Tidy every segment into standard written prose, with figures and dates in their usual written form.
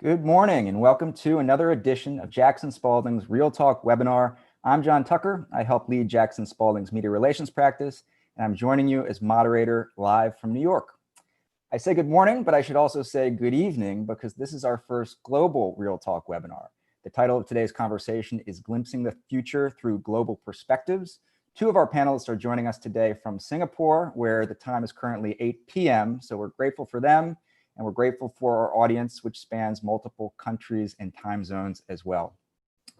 Good morning and welcome to another edition of Jackson Spalding's Real Talk webinar. I'm John Tucker. I help lead Jackson Spalding's media relations practice, and I'm joining you as moderator live from New York. I say good morning, but I should also say good evening because this is our first global Real Talk webinar. The title of today's conversation is Glimpsing the Future Through Global Perspectives. Two of our panelists are joining us today from Singapore, where the time is currently 8 p.m., so we're grateful for them. And we're grateful for our audience, which spans multiple countries and time zones as well.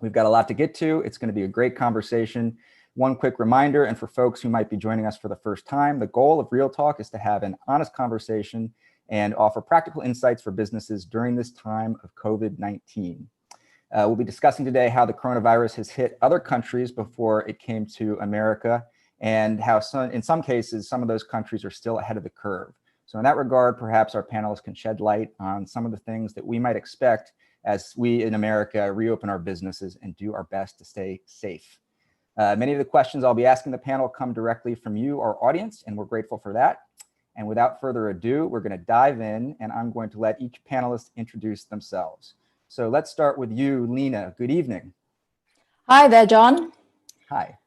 We've got a lot to get to. It's going to be a great conversation. One quick reminder, and for folks who might be joining us for the first time, the goal of Real Talk is to have an honest conversation and offer practical insights for businesses during this time of COVID-19. We'll be discussing today how the coronavirus has hit other countries before it came to America, and how in some cases, some of those countries are still ahead of the curve. So in that regard, perhaps our panelists can shed light on some of the things that we might expect as we in America reopen our businesses and do our best to stay safe. Many of the questions I'll be asking the panel come directly from you, our audience, and we're grateful for that. And without further ado, we're going to dive in, and I'm going to let each panelist introduce themselves. So let's start with you, Lena. Good evening. Hi there, John. Hi.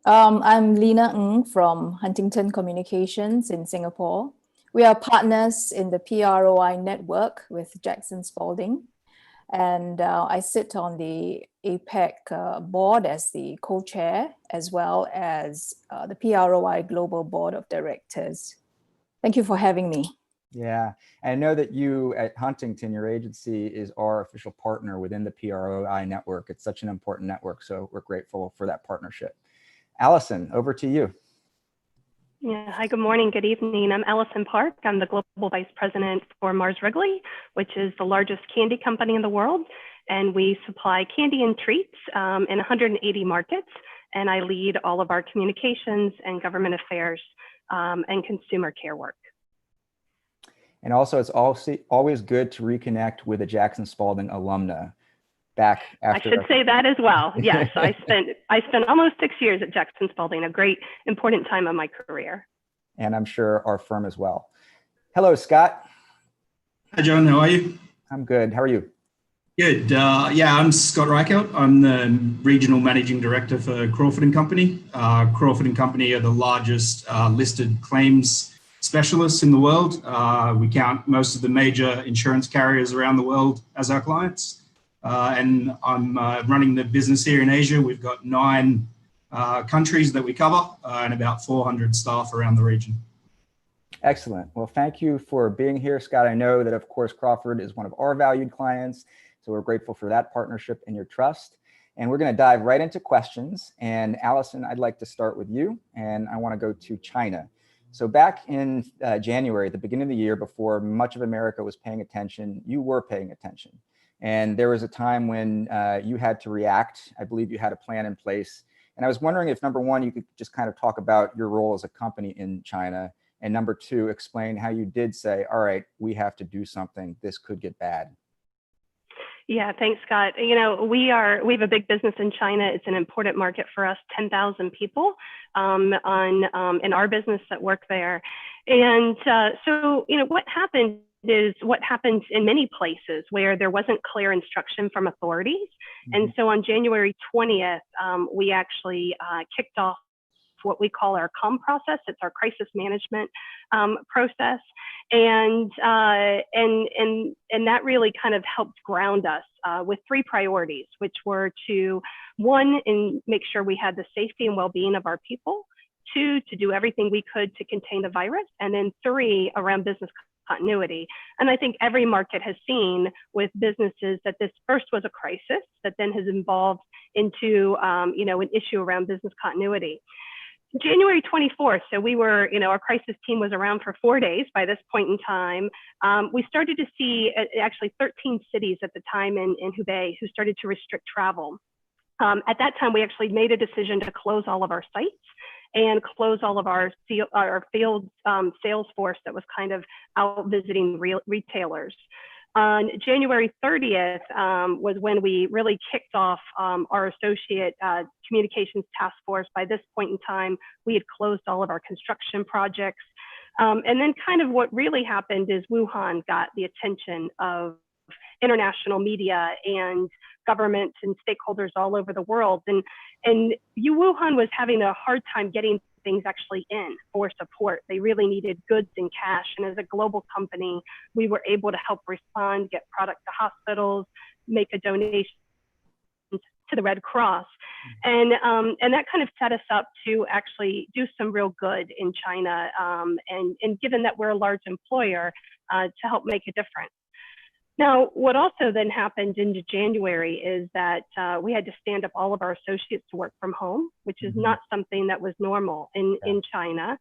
I'm Lena Ng from Huntington Communications in Singapore. We are partners in the PROI network with Jackson Spalding, and I sit on the APEC board as the co-chair, as well as the PROI Global Board of Directors. Thank you for having me. Yeah, and I know that you at Huntington, your agency, is our official partner within the PROI network. It's such an important network, so we're grateful for that partnership. Allison, over to you. Yeah. Hi, good morning, good evening. I'm Allison Park. I'm the Global Vice President for Mars Wrigley, which is the largest candy company in the world. And we supply candy and treats in 180 markets. And I lead all of our communications and government affairs and consumer care work. And also, it's always good to reconnect with a Jackson Spalding alumna. Back after I should say that as well. Yes, I spent almost 6 years at Jackson Spalding, a great, important time of my career. And I'm sure our firm as well. Hello, Scott. Hi, John. How are you? I'm good. How are you? Good. Yeah, I'm Scott Reichelt. I'm the Regional Managing Director for Crawford & Company. Crawford & Company are the largest listed claims specialists in the world. We count most of the major insurance carriers around the world as our clients. And I'm running the business here in Asia. We've got 9 countries that we cover and about 400 staff around the region. Excellent. Well, thank you for being here, Scott. I know that, of course, Crawford is one of our valued clients, so we're grateful for that partnership and your trust. And we're going to dive right into questions. And Allison, I'd like to start with you, and I want to go to China. So back in January, at the beginning of the year, before much of America was paying attention, you were paying attention. And there was a time when you had to react. I believe you had a plan in place. And I was wondering if, number one, you could just kind of talk about your role as a company in China. And number two, explain how you did say, all right, we have to do something. This could get bad. Yeah, thanks, Scott. You know, we have a big business in China. It's an important market for us, 10,000 people in our business that work there. And so, you know, what happened is what happens in many places where there wasn't clear instruction from authorities. And so on January 20th, we actually kicked off what we call our COM process. It's our crisis management process. And that really kind of helped ground us with 3 priorities, which were to, 1, make sure we had the safety and well-being of our people, 2, to do everything we could to contain the virus, and then 3, around business continuity. And I think every market has seen with businesses that this first was a crisis that then has evolved into you know, an issue around business continuity. January 24th, so we were, you know, our crisis team was around for 4 days by this point in time. We started to see actually 13 cities at the time in Hubei who started to restrict travel. At that time, we actually made a decision to close all of our sites and close all of our field sales force that was kind of out visiting retailers. On January 30th was when we really kicked off our associate communications task force. By this point in time, we had closed all of our construction projects. And then kind of what really happened is Wuhan got the attention of international media and governments and stakeholders all over the world. And Wuhan was having a hard time getting things actually in for support. They really needed goods and cash. And as a global company, we were able to help respond, get product to hospitals, make a donation to the Red Cross. And that kind of set us up to actually do some real good in China. And given that we're a large employer, to help make a difference. Now, what also then happened in January is that we had to stand up all of our associates to work from home, which is not something that was normal in China.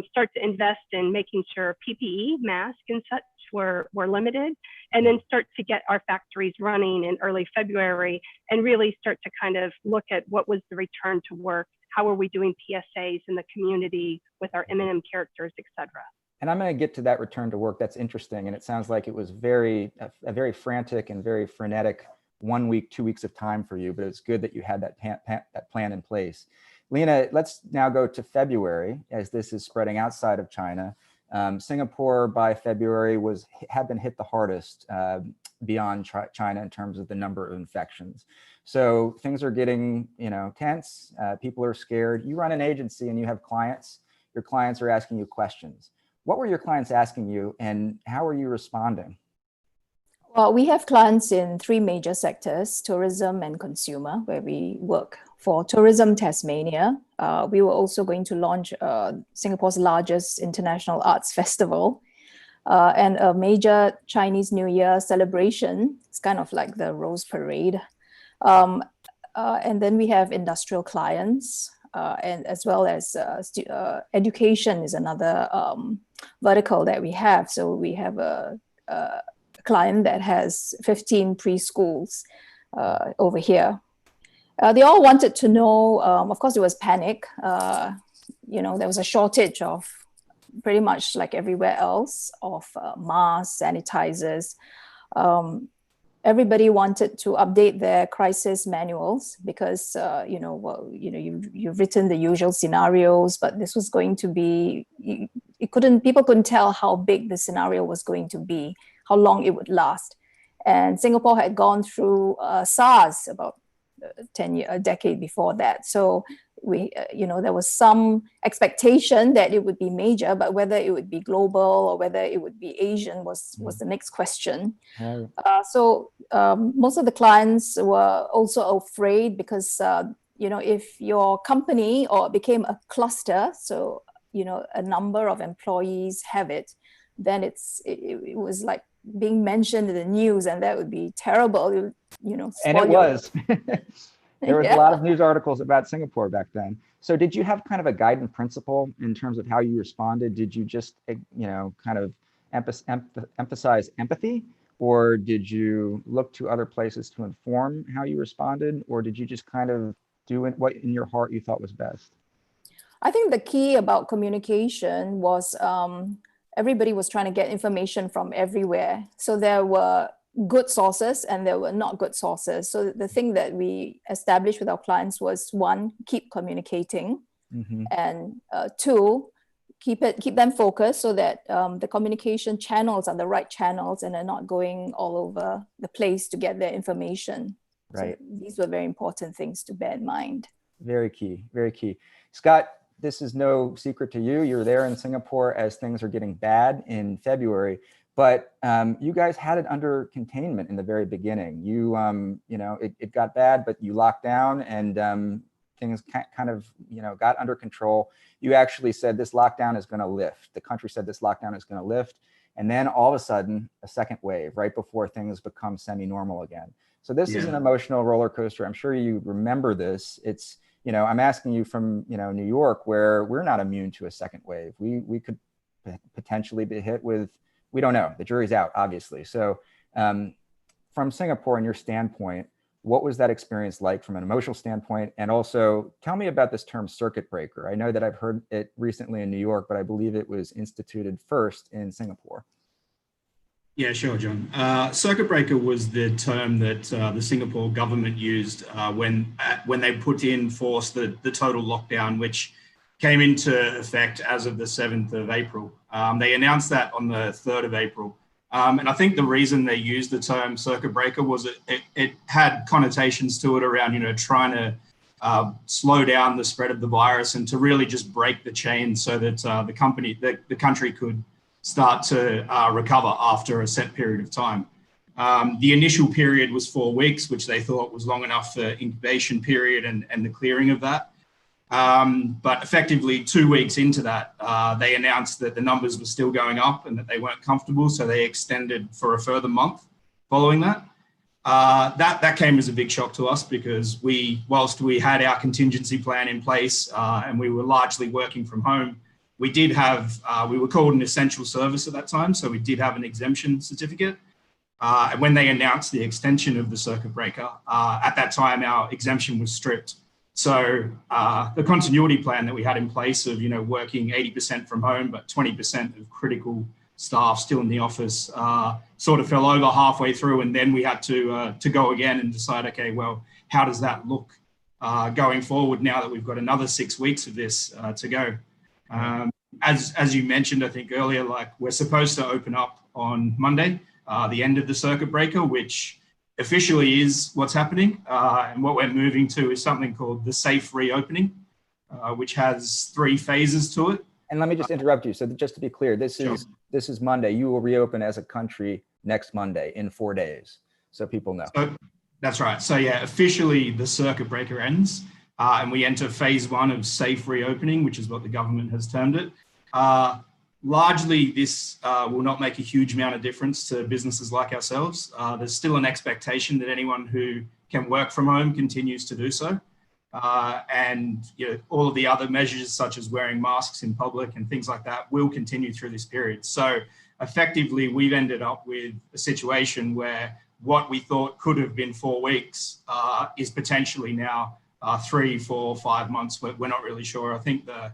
Start to invest in making sure PPE, masks and such were limited, and then start to get our factories running in early February and really start to kind of look at what was the return to work, how are we doing PSAs in the community with our M&M characters, et cetera. And I'm going to get to that return to work. That's interesting. And it sounds like it was a very frantic and very frenetic 1 week, 2 weeks of time for you, but it's good that you had that plan in place. Lena, let's now go to February as this is spreading outside of China. Singapore by February had been hit the hardest beyond China in terms of the number of infections. So things are getting, tense. People are scared. You run an agency and you have clients. Your clients are asking you questions. What were your clients asking you and how are you responding? Well, we have clients in 3 major sectors, tourism and consumer, where we work. For tourism, Tasmania, we were also going to launch Singapore's largest international arts festival and a major Chinese New Year celebration. It's kind of like the Rose Parade. And then we have industrial clients and as well as education is another vertical that we have. So we have a client that has 15 preschools over here. They all wanted to know, of course, there was panic. There was a shortage of pretty much like everywhere else of masks, sanitizers. Everybody wanted to update their crisis manuals because, you've written the usual scenarios, but this was going to be, people couldn't tell how big the scenario was going to be, how long it would last. And Singapore had gone through SARS about a decade before that. So there was some expectation that it would be major, but whether it would be global or whether it would be Asian was the next question. So most of the clients were also afraid because, if your company or became a cluster, so, a number of employees have it, then it was like being mentioned in the news, and that would be terrible. And it was. There was a lot of news articles about Singapore back then. So did you have kind of a guiding principle in terms of how you responded? Did you just, kind of emphasize empathy, or did you look to other places to inform how you responded, or did you just kind of do what in your heart you thought was best? I think the key about communication was everybody was trying to get information from everywhere. So there were good sources and there were not good sources. So the thing that we established with our clients was 1, keep communicating, and 2, keep them focused so that the communication channels are the right channels and they're not going all over the place to get their information. Right. So these were very important things to bear in mind. Very key, very key. Scott, this is no secret to you. You're there in Singapore as things are getting bad in February. But you guys had it under containment in the very beginning. It got bad, but you locked down and things kind of, got under control. You actually said this lockdown is going to lift. The country said this lockdown is going to lift. And then all of a sudden, a second wave right before things become semi-normal again. So this is an emotional roller coaster. I'm sure you remember this. It's, I'm asking you from, New York, where we're not immune to a second wave. We could potentially be hit with, we don't know. The jury's out, obviously. So from Singapore and your standpoint, what was that experience like from an emotional standpoint? And also tell me about this term circuit breaker. I know that I've heard it recently in New York, but I believe it was instituted first in Singapore. Yeah, sure, John. Circuit breaker was the term that the Singapore government used when they put in force the total lockdown, which came into effect as of the 7th of April. They announced that on the 3rd of April. And I think the reason they used the term circuit breaker was it had connotations to it around, trying to slow down the spread of the virus and to really just break the chain so that the country could start to recover after a set period of time. The initial period was 4 weeks, which they thought was long enough for incubation period and the clearing of that. But effectively 2 weeks into that, they announced that the numbers were still going up and that they weren't comfortable. So they extended for a further month following that. That came as a big shock to us because whilst we had our contingency plan in place and we were largely working from home, we were called an essential service at that time. So we did have an exemption certificate. And when they announced the extension of the circuit breaker, at that time, our exemption was stripped. So the continuity plan that we had in place of, working 80% from home, but 20% of critical staff still in the office sort of fell over halfway through. And then we had to go again and decide, okay, well, how does that look going forward now that we've got another 6 weeks of this to go? As you mentioned, I think earlier, like we're supposed to open up on Monday, the end of the circuit breaker, which officially is what's happening. And what we're moving to is something called the safe reopening, which has 3 phases to it. And let me just interrupt you. So just to be clear, this is Monday. You will reopen as a country next Monday in 4 days. So people know. So, that's right. So yeah, officially the circuit breaker ends and we enter phase 1 of safe reopening, which is what the government has termed it. Largely, this will not make a huge amount of difference to businesses like ourselves. There's still an expectation that anyone who can work from home continues to do so. And all of the other measures, such as wearing masks in public and things like that, will continue through this period. So effectively, we've ended up with a situation where what we thought could have been 4 weeks is potentially now 3, 4, 5 months. We're not really sure. I think the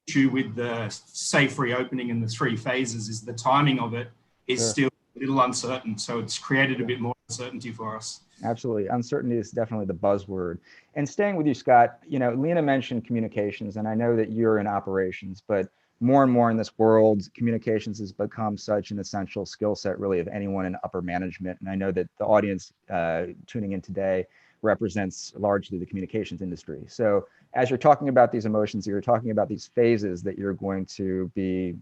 issue with the safe reopening and the 3 phases is the timing of it is still a little uncertain. So it's created a bit more uncertainty for us. Absolutely. Uncertainty is definitely the buzzword. And staying with you, Scott, Lena mentioned communications, and I know that you're in operations, but more and more in this world, communications has become such an essential skill set, really, of anyone in upper management. And I know that the audience tuning in today represents largely the communications industry. So as you're talking about these emotions, you're talking about these phases that you're going to be,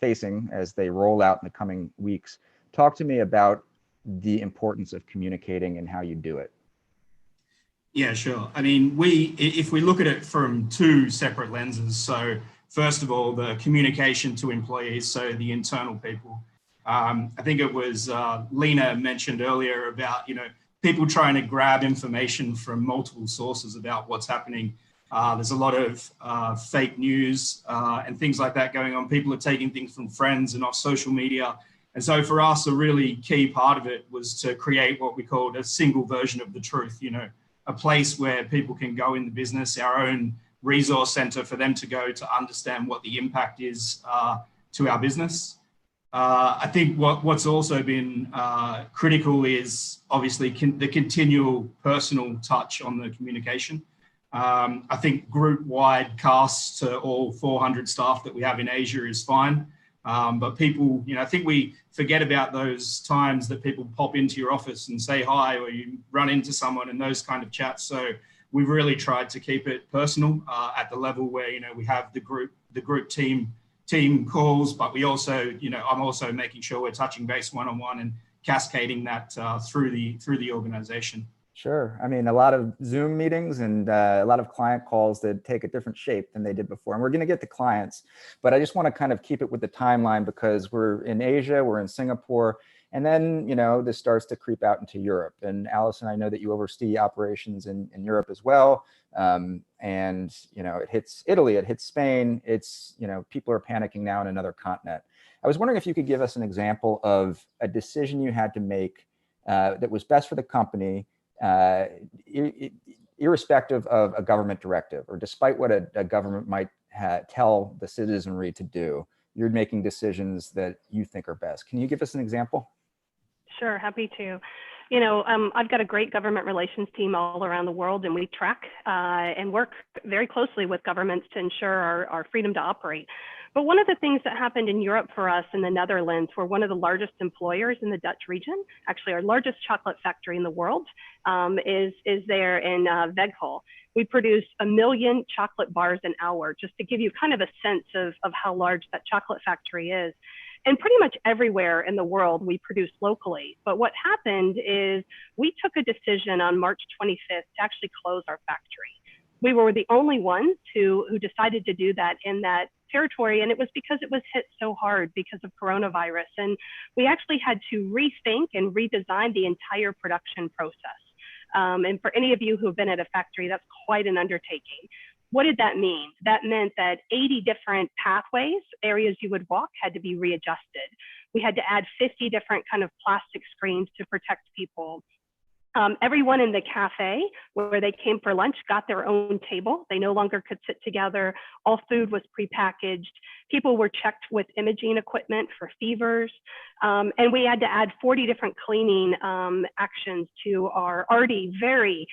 facing as they roll out in the coming weeks. Talk to me about the importance of communicating and how you do it. Yeah, sure. I mean, if we look at it from 2 separate lenses, so first of all, the communication to employees, so the internal people. I think it was Lena mentioned earlier about, people trying to grab information from multiple sources about what's happening. There's a lot of fake news and things like that going on. People are taking things from friends and off social media. And so for us, a really key part of it was to create what we called a single version of the truth, a place where people can go in the business, our own resource center for them to go to understand what the impact is to our business. I think what's also been critical is obviously the continual personal touch on the communication. I think group-wide casts to all 400 staff that we have in Asia is fine. But people, I think we forget about those times that people pop into your office and say hi, or you run into someone and those kind of chats. So we've really tried to keep it personal at the level where, we have the group team calls, but we also, I'm also making sure we're touching base one-on-one and cascading that through the organization. Sure. I mean, a lot of Zoom meetings and a lot of client calls that take a different shape than they did before. And we're going to get to clients, but I just want to kind of keep it with the timeline because we're in Asia, we're in Singapore, and then, this starts to creep out into Europe. And Allison, I know that you oversee operations in Europe as well. And, it hits Italy, it hits Spain. It's, people are panicking now in another continent. I was wondering if you could give us an example of a decision you had to make that was best for the company, irrespective of a government directive, or despite what a government might tell the citizenry to do, you're making decisions that you think are best. Can you give us an example? Sure, happy to. I've got a great government relations team all around the world, and we track and work very closely with governments to ensure our freedom to operate. But one of the things that happened in Europe for us in the Netherlands, we're one of the largest employers in the Dutch region. Actually, our largest chocolate factory in the world is there in Veghel. We produce 1 million chocolate bars an hour, just to give you kind of a sense of how large that chocolate factory is. And pretty much everywhere in the world, we produce locally. But what happened is we took a decision on March 25th to actually close our factory. We were the only ones who decided to do that in that territory. And it was because it was hit so hard because of coronavirus. And we actually had to rethink and redesign the entire production process. And for any of you who have been at a factory, that's quite an undertaking. What did that mean? That meant that 80 different pathways, areas you would walk, had to be readjusted. We had to add 50 different kind of plastic screens to protect people. Everyone in the cafe where they came for lunch got their own table. They no longer could sit together. All food was prepackaged. People were checked with imaging equipment for fevers. And we had to add 40 different cleaning actions to our already very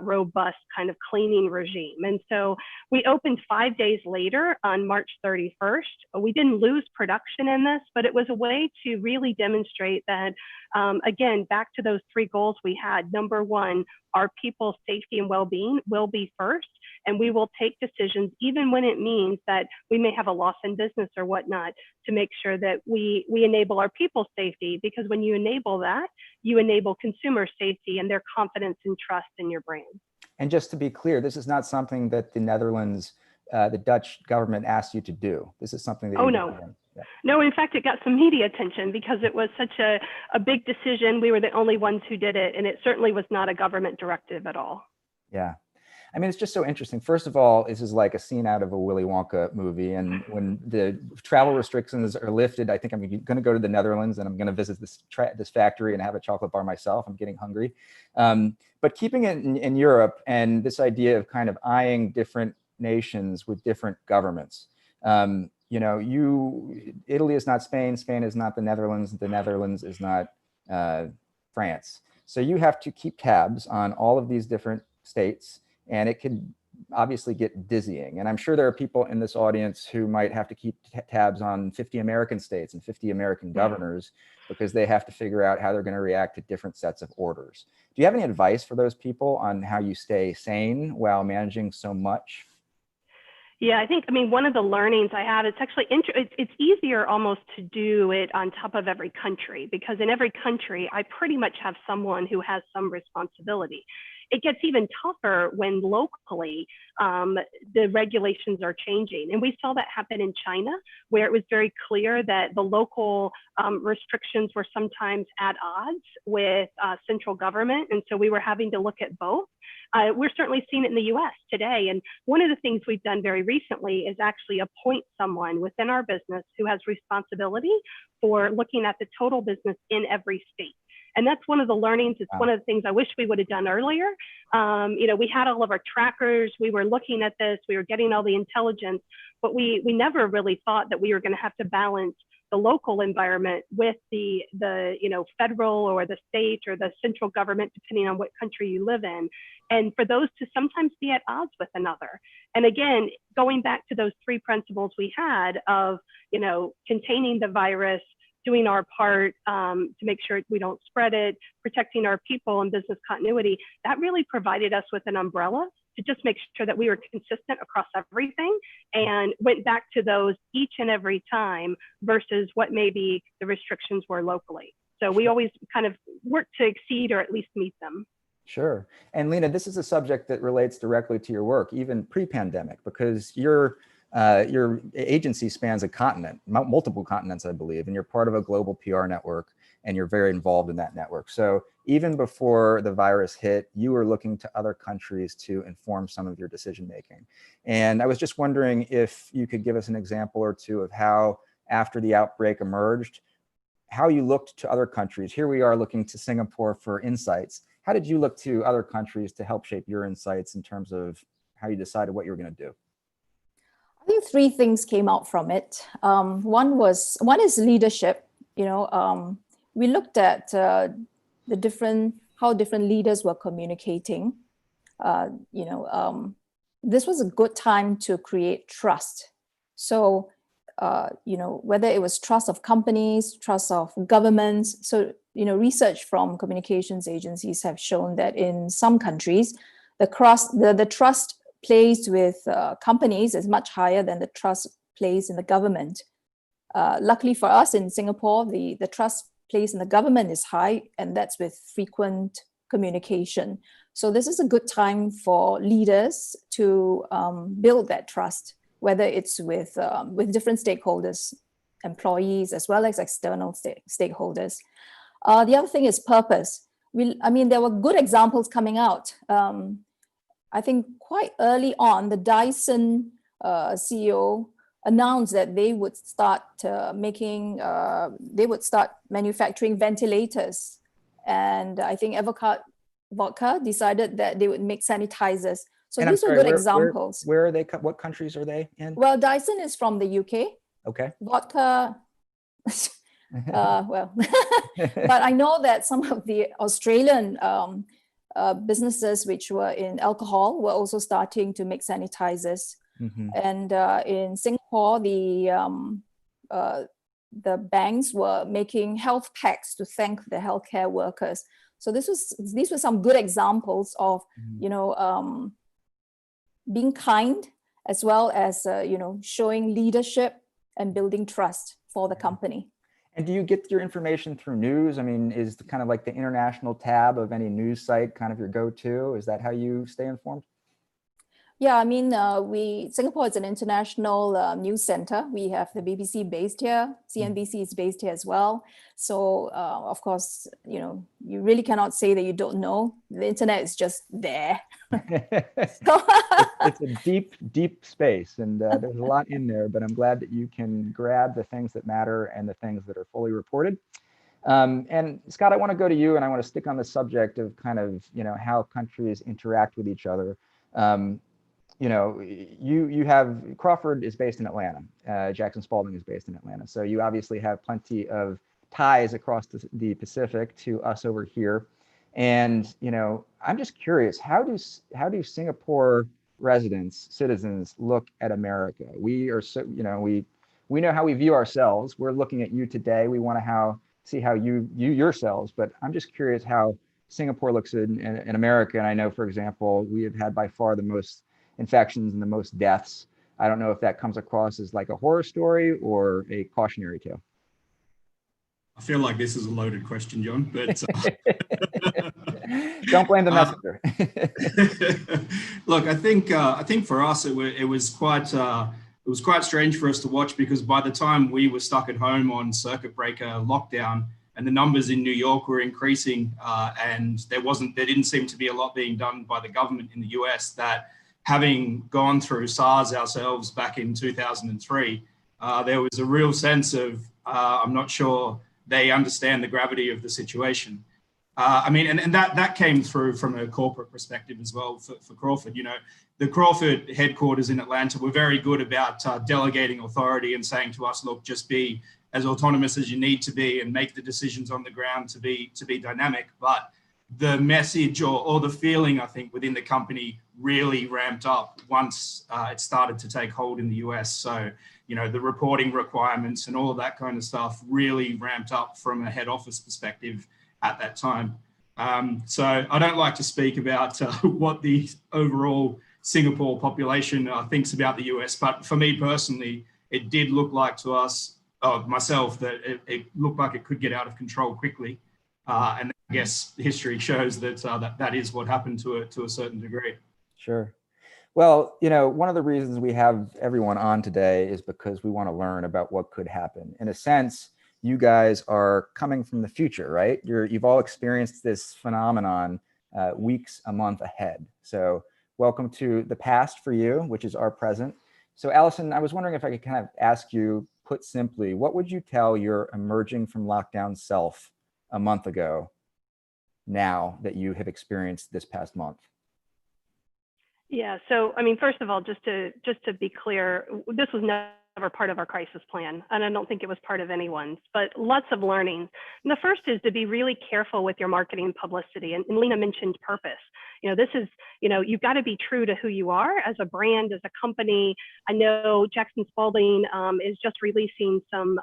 robust kind of cleaning regime. And so we opened 5 days later on March 31st. We didn't lose production in this, but it was a way to really demonstrate that, again, back to those 3 goals we had. Number 1, our people's safety and well-being will be first, and we will take decisions, even when it means that we may have a loss in business or whatnot, to make sure that we enable our people's safety, because when you enable that, you enable consumer safety and their confidence and trust in your brand. And just to be clear, this is not something that the Netherlands, the Dutch government asked you to do. This is something that Yeah. No, in fact, it got some media attention because it was such a big decision. We were the only ones who did it, and it certainly was not a government directive at all. Yeah. I mean, it's just so interesting. First of all, this is like a scene out of a Willy Wonka movie. And when the travel restrictions are lifted, I think I'm going to go to the Netherlands and I'm going to visit this factory and have a chocolate bar myself. I'm getting hungry. But keeping it in Europe and this idea of kind of eyeing different nations with different governments. Italy is not Spain. Spain is not the Netherlands. The Netherlands is not France. So you have to keep tabs on all of these different states. And it can obviously get dizzying. And I'm sure there are people in this audience who might have to keep tabs on 50 American states and 50 American governors because they have to figure out how they're going to react to different sets of orders. Do you have any advice for those people on how you stay sane while managing so much? Yeah, I mean, one of the learnings I have, it's actually, it's easier almost to do it on top of every country, because in every country, I pretty much have someone who has some responsibility. It gets even tougher when locally the regulations are changing. And we saw that happen in China, where it was very clear that the local restrictions were sometimes at odds with central government. And so we were having to look at both. We're certainly seeing it in the US today. And one of the things we've done very recently is actually appoint someone within our business who has responsibility for looking at the total business in every state. And that's one of the learnings. It's one of the things I wish we would have done earlier. We had all of our trackers. We were looking at this. We were getting all the intelligence, but we never really thought that we were going to have to balance the local environment with the federal or the state or the central government, depending on what country you live in. And for those to sometimes be at odds with another. And again, going back to those 3 principles we had of, containing the virus, doing our part to make sure we don't spread it, protecting our people and business continuity, that really provided us with an umbrella to just make sure that we were consistent across everything and went back to those each and every time versus what maybe the restrictions were locally. So we always kind of work to exceed or at least meet them. Sure. And Lena, this is a subject that relates directly to your work, even pre-pandemic, because your agency spans a continent, multiple continents, I believe, and you're part of a global PR network, and you're very involved in that network. So even before the virus hit, you were looking to other countries to inform some of your decision-making. And I was just wondering if you could give us an example or two of how, after the outbreak emerged, how you looked to other countries. Here we are looking to Singapore for insights. How did you look to other countries to help shape your insights in terms of how you decided what you were going to do? I think 3 things came out from it. One is leadership. We looked at how different leaders were communicating. This was a good time to create trust. So whether it was trust of companies, trust of governments. So, research from communications agencies have shown that in some countries, the trust placed with companies is much higher than the trust placed in the government. Luckily for us in Singapore, the trust placed in the government is high, and that's with frequent communication. So this is a good time for leaders to build that trust, whether it's with different stakeholders, employees, as well as external stakeholders. The other thing is purpose. There were good examples coming out. I think quite early on, the Dyson CEO announced that they would start manufacturing ventilators. And I think Vodka decided that they would make sanitizers. So these are good examples. Where are they? What countries are they in? Well, Dyson is from the UK. Okay. Vodka, but I know that some of the Australian businesses which were in alcohol were also starting to make sanitizers. Mm-hmm. And in Singapore, the banks were making health packs to thank the healthcare workers. So these were some good examples of being kind, as well as showing leadership and building trust for the company. And do you get your information through news? I mean, is kind of like the international tab of any news site kind of your go-to? Is that how you stay informed? Yeah, I mean, Singapore is an international news center. We have the BBC based here. CNBC is based here as well. So, of course, you really cannot say that you don't know. The internet is just there. It's a deep, deep space, and there's a lot in there, but I'm glad that you can grab the things that matter and the things that are fully reported. And Scott, I want to go to you, and I want to stick on the subject of kind of, how countries interact with each other. You have Crawford is based in Atlanta. Jackson Spalding is based in Atlanta. So you obviously have plenty of ties across the Pacific to us over here. And, I'm just curious, how do Singapore citizens look at America? We are so, we know how we view ourselves. We're looking at you today. We want to see how you view yourselves, but I'm just curious how Singapore looks in America. And I know, for example, we have had by far the most infections and the most deaths. I don't know if that comes across as like a horror story or a cautionary tale. I feel like this is a loaded question, John, but don't blame the messenger. Look, I think for us it was quite strange for us to watch, because by the time we were stuck at home on circuit breaker lockdown, and the numbers in New York were increasing, and there didn't seem to be a lot being done by the government in the US, that having gone through SARS ourselves back in 2003, there was a real sense of, I'm not sure they understand the gravity of the situation. And that came through from a corporate perspective as well for Crawford. The Crawford headquarters in Atlanta were very good about delegating authority and saying to us, look, just be as autonomous as you need to be and make the decisions on the ground to be dynamic. But the message or the feeling, I think, within the company really ramped up once it started to take hold in the US. So, the reporting requirements and all of that kind of stuff really ramped up from a head office perspective at that time. So I don't like to speak about what the overall Singapore population thinks about the US, but for me personally, it did look like to us, myself, that it looked like it could get out of control quickly. And I guess history shows that that is what happened to a certain degree. Sure. Well, one of the reasons we have everyone on today is because we want to learn about what could happen. In a sense, you guys are coming from the future, right? You've all experienced this phenomenon weeks, a month ahead. So welcome to the past for you, which is our present. So Allison, I was wondering if I could kind of ask you, put simply, what would you tell your emerging from lockdown self a month ago, now that you have experienced this past month? Yeah. So, first of all, just to be clear, this was ever part of our crisis plan, and I don't think it was part of anyone's, but lots of learning. And the first is to be really careful with your marketing publicity. And Lena mentioned purpose. This is, you've got to be true to who you are as a brand, as a company. I know Jackson Spalding is just releasing some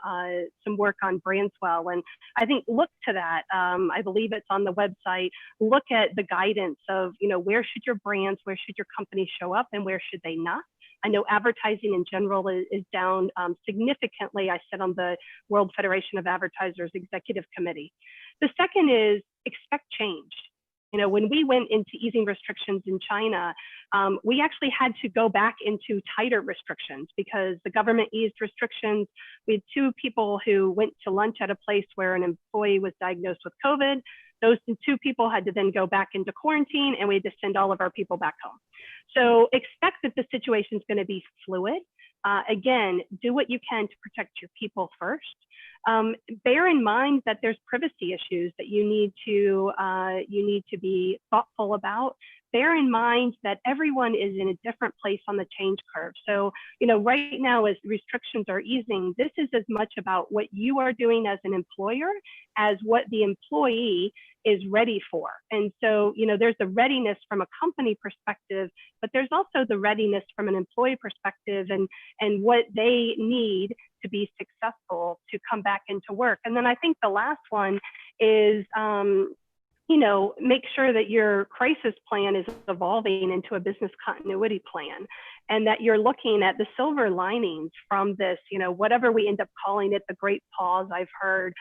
work on Brandswell, and I think look to that. I believe it's on the website. Look at the guidance of, where should your brands, where should your company show up, and where should they not? I know advertising in general is down significantly. I sit on the World Federation of Advertisers Executive Committee. The second is expect change. When we went into easing restrictions in China, we actually had to go back into tighter restrictions because the government eased restrictions. We had 2 people who went to lunch at a place where an employee was diagnosed with COVID. Those 2 people had to then go back into quarantine, and we had to send all of our people back home. So expect that the situation is going to be fluid. Again, do what you can to protect your people first. Bear in mind that there's privacy issues that you need to be thoughtful about. Bear in mind that everyone is in a different place on the change curve. So, right now as restrictions are easing, this is as much about what you are doing as an employer as what the employee is ready for. And so, there's the readiness from a company perspective, but there's also the readiness from an employee perspective and what they need to be successful to come back into work. And then I think the last one is, make sure that your crisis plan is evolving into a business continuity plan, and that you're looking at the silver linings from this, whatever we end up calling it, the great pause I've heard.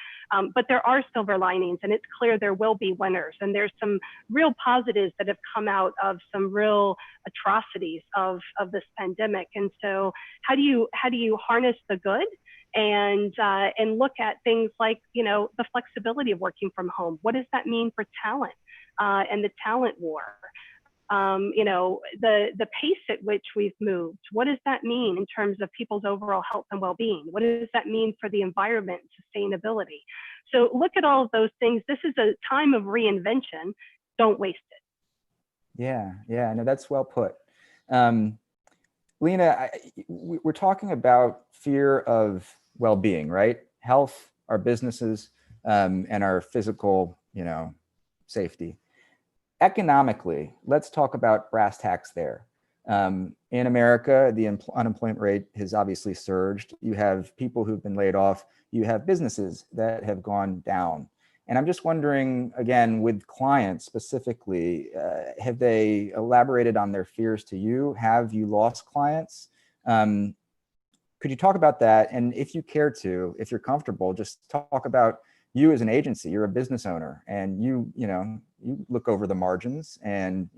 But there are silver linings, and it's clear there will be winners. And there's some real positives that have come out of some real atrocities of this pandemic. And so how do you harness the good? And look at things like, the flexibility of working from home. What does that mean for talent and the talent war? The pace at which we've moved. What does that mean in terms of people's overall health and well-being? What does that mean for the environment and sustainability? So look at all of those things. This is a time of reinvention. Don't waste it. Yeah, no, that's well put. Lena, we're talking about fear of well-being, right? Health, our businesses, and our physical, safety. Economically, let's talk about brass tacks there. In America, the unemployment rate has obviously surged. You have people who've been laid off. You have businesses that have gone down. And I'm just wondering, again, with clients specifically, have they elaborated on their fears to you? Have you lost clients? Could you talk about that? And if you care to, if you're comfortable, just talk about you as an agency. You're a business owner, and you look over the margins, and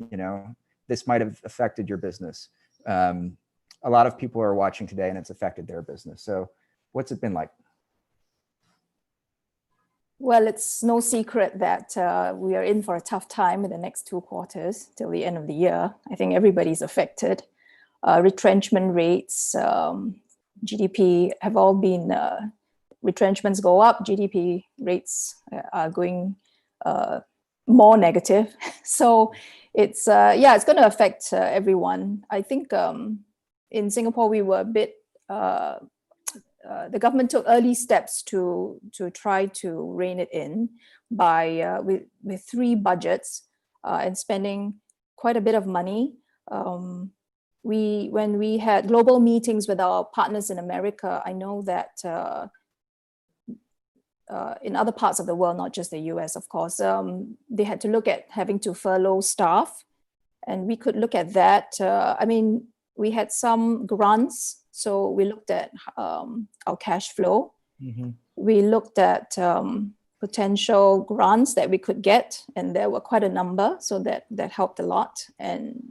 this might have affected your business. A lot of people are watching today, and it's affected their business. So what's it been like? Well, it's no secret that we are in for a tough time in the next 2 quarters till the end of the year. I think everybody's affected. Retrenchment rates, GDP have all been, retrenchments go up, GDP rates are going more negative. So it's going to affect everyone. I think in Singapore, we were a bit, the government took early steps to try to rein it in by with 3 budgets and spending quite a bit of money. When we had global meetings with our partners in America, I know that in other parts of the world, not just the US, of course, they had to look at having to furlough staff, and we could look at that. We had some grants. So we looked at our cash flow. Mm-hmm. We looked at potential grants that we could get, and there were quite a number. So that helped a lot. And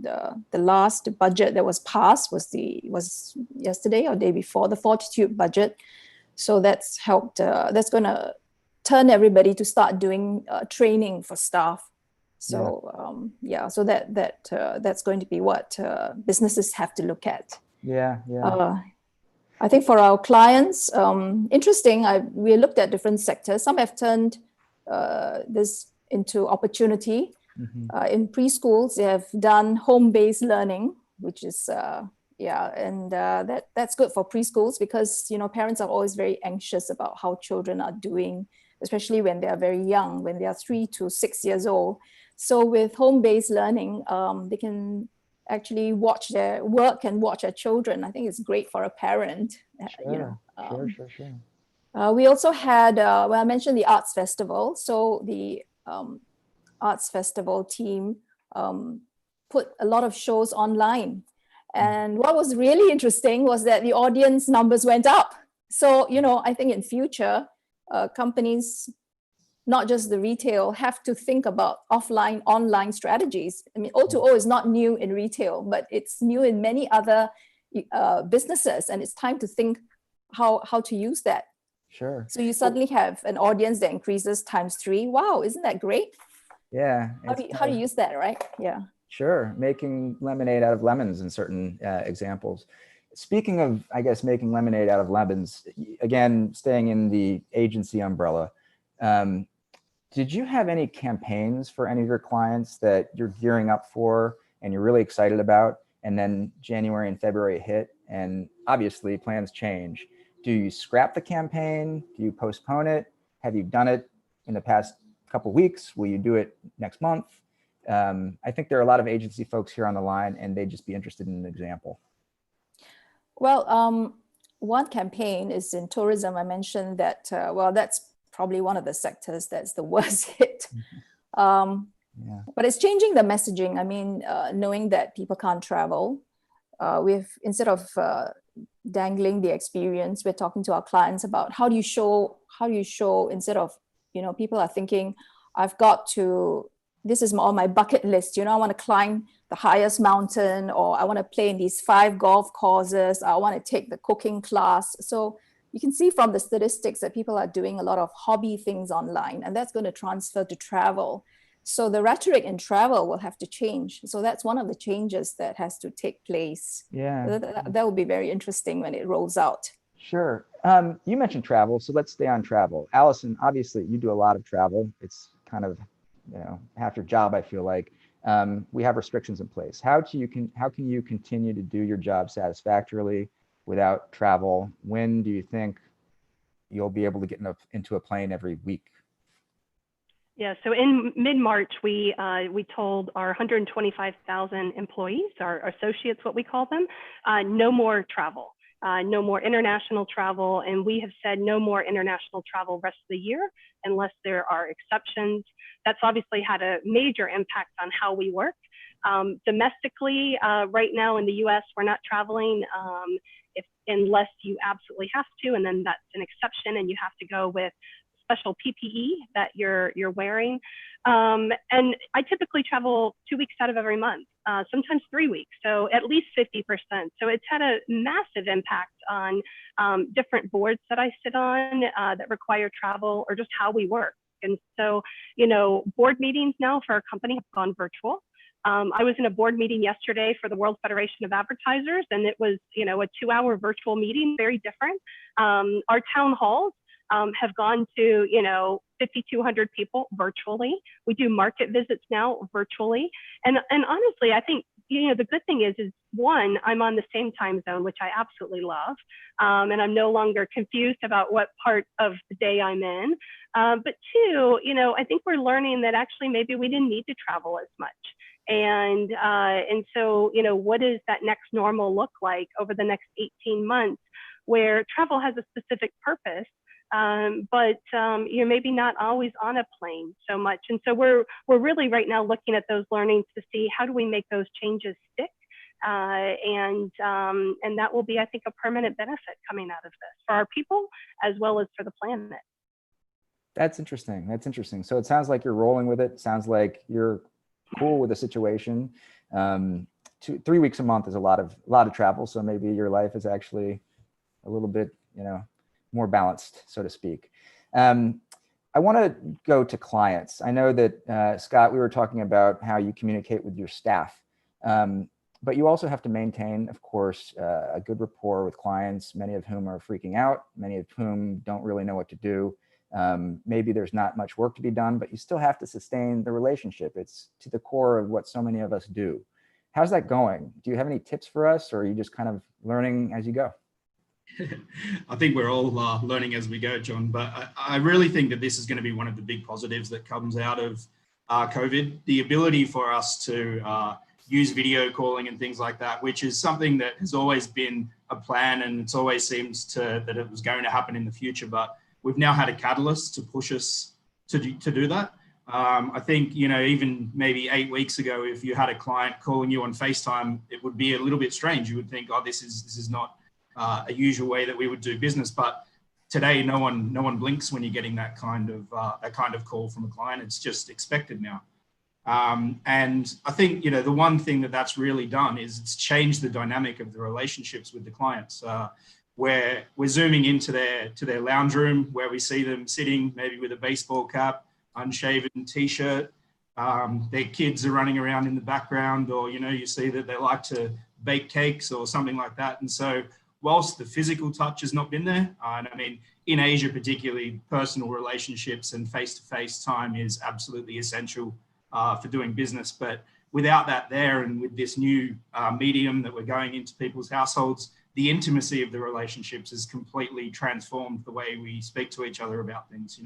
the last budget that was passed was yesterday or day before, the Fortitude budget. So that's helped. That's going to turn everybody to start doing training for staff. So so that's going to be what businesses have to look at. Yeah. I think for our clients, interesting, we looked at different sectors. Some have turned this into opportunity. Mm-hmm. In preschools, they have done home-based learning, which is Yeah, and that's good for preschools because, you know, parents are always very anxious about how children are doing, especially when they are very young, when they are 3 to 6 years old. So with home-based learning, they can actually watch their work and watch their children. I think it's great for a parent, you know. Sure. We also had, well, I mentioned the Arts Festival. So the Arts Festival team put a lot of shows online. And what was really interesting was that the audience numbers went up. So, you know, I think in future, companies, not just the retail, have to think about offline, online strategies. I mean, O2O is not new in retail, but it's new in many other businesses. And it's time to think how to use that. Sure. So you suddenly have an audience that increases ×3. Wow, isn't that great? Yeah. How do you use that, right? Yeah. Sure, making lemonade out of lemons in certain examples. Speaking of, I guess, making lemonade out of lemons, again, staying in the agency umbrella, did you have any campaigns for any of your clients that you're gearing up for and you're really excited about, and then January and February hit, and obviously plans change? Do you scrap the campaign? Do you postpone it? Have you done it in the past couple of weeks? Will you do it next month? I think there are a lot of agency folks here on the line, and they'd just be interested in an example. Well, one campaign is in tourism. I mentioned that, well, that's probably one of the sectors that's the worst hit. But it's changing the messaging. I mean, knowing that people can't travel, instead of dangling the experience, we're talking to our clients about how do you show instead of, you know, people are thinking, this is on my bucket list. You know, I want to climb the highest mountain, or I want to play in these 5 golf courses. I want to take the cooking class. So you can see from the statistics that people are doing a lot of hobby things online, and that's going to transfer to travel. So the rhetoric in travel will have to change. So that's one of the changes that has to take place. Yeah. That will be very interesting when it rolls out. Sure. You mentioned travel, so let's stay on travel. Allison, obviously you do a lot of travel. It's kind of, you know, half your job, I feel like. We have restrictions in place. How can you continue to do your job satisfactorily without travel? When do you think you'll be able to get into a plane every week? Yeah, so in mid-March, we told our 125,000 employees, our associates, what we call them, no more travel. No more international travel, and we have said no more international travel rest of the year unless there are exceptions. That's obviously had a major impact on how we work. Domestically, right now in the US, we're not traveling unless you absolutely have to, and then that's an exception, and you have to go with special PPE that you're wearing. And I typically travel 2 weeks out of every month, sometimes 3 weeks, so at least 50%. So it's had a massive impact on different boards that I sit on that require travel, or just how we work. And so, you know, board meetings now for our company have gone virtual. I was in a board meeting yesterday for the World Federation of Advertisers, and it was, you know, a 2-hour virtual meeting, very different. Our town halls have gone to, you know, 5,200 people virtually. We do market visits now virtually. And honestly, I think, you know, the good thing is one, I'm on the same time zone, which I absolutely love. And I'm no longer confused about what part of the day I'm in. But two, you know, I think we're learning that actually maybe we didn't need to travel as much. And so, you know, what does that next normal look like over the next 18 months, where travel has a specific purpose, but you're maybe not always on a plane so much. And so we're really right now looking at those learnings to see how do we make those changes stick. And that will be, I think, a permanent benefit coming out of this for our people as well as for the planet. That's interesting. That's interesting. So it sounds like you're rolling with it. Sounds like you're cool with the situation. 3 weeks a month is a lot of travel. So maybe your life is actually a little bit, you know, more balanced, so to speak. I want to go to clients. I know that, Scott, we were talking about how you communicate with your staff, but you also have to maintain, of course, a good rapport with clients, many of whom are freaking out, many of whom don't really know what to do. Maybe there's not much work to be done, but you still have to sustain the relationship. It's to the core of what so many of us do. how's that going? Do you have any tips for us, or are you just kind of learning as you go? I think we're all learning as we go, John, but I really think that this is going to be one of the big positives that comes out of COVID, the ability for us to use video calling and things like that, which is something that has always been a plan, and it's always seems that it was going to happen in the future, but we've now had a catalyst to push us to do that. I think, even maybe 8 weeks ago, if you had a client calling you on FaceTime, it would be a little bit strange. You would think, oh, this is not a usual way that we would do business. But today, no one blinks when you're getting that kind of call from a client. It's just expected now. And I think, the one thing that's really done is it's changed the dynamic of the relationships with the clients, where we're zooming into their lounge room, where we see them sitting maybe with a baseball cap, unshaven t-shirt. Their kids are running around in the background, or, you see that they like to bake cakes or something like that. And so whilst the physical touch has not been there, and I mean, in Asia particularly, personal relationships and face-to-face time is absolutely essential for doing business. But without that there, and with this new medium that we're going into people's households, the intimacy of the relationships has completely transformed the way we speak to each other about things,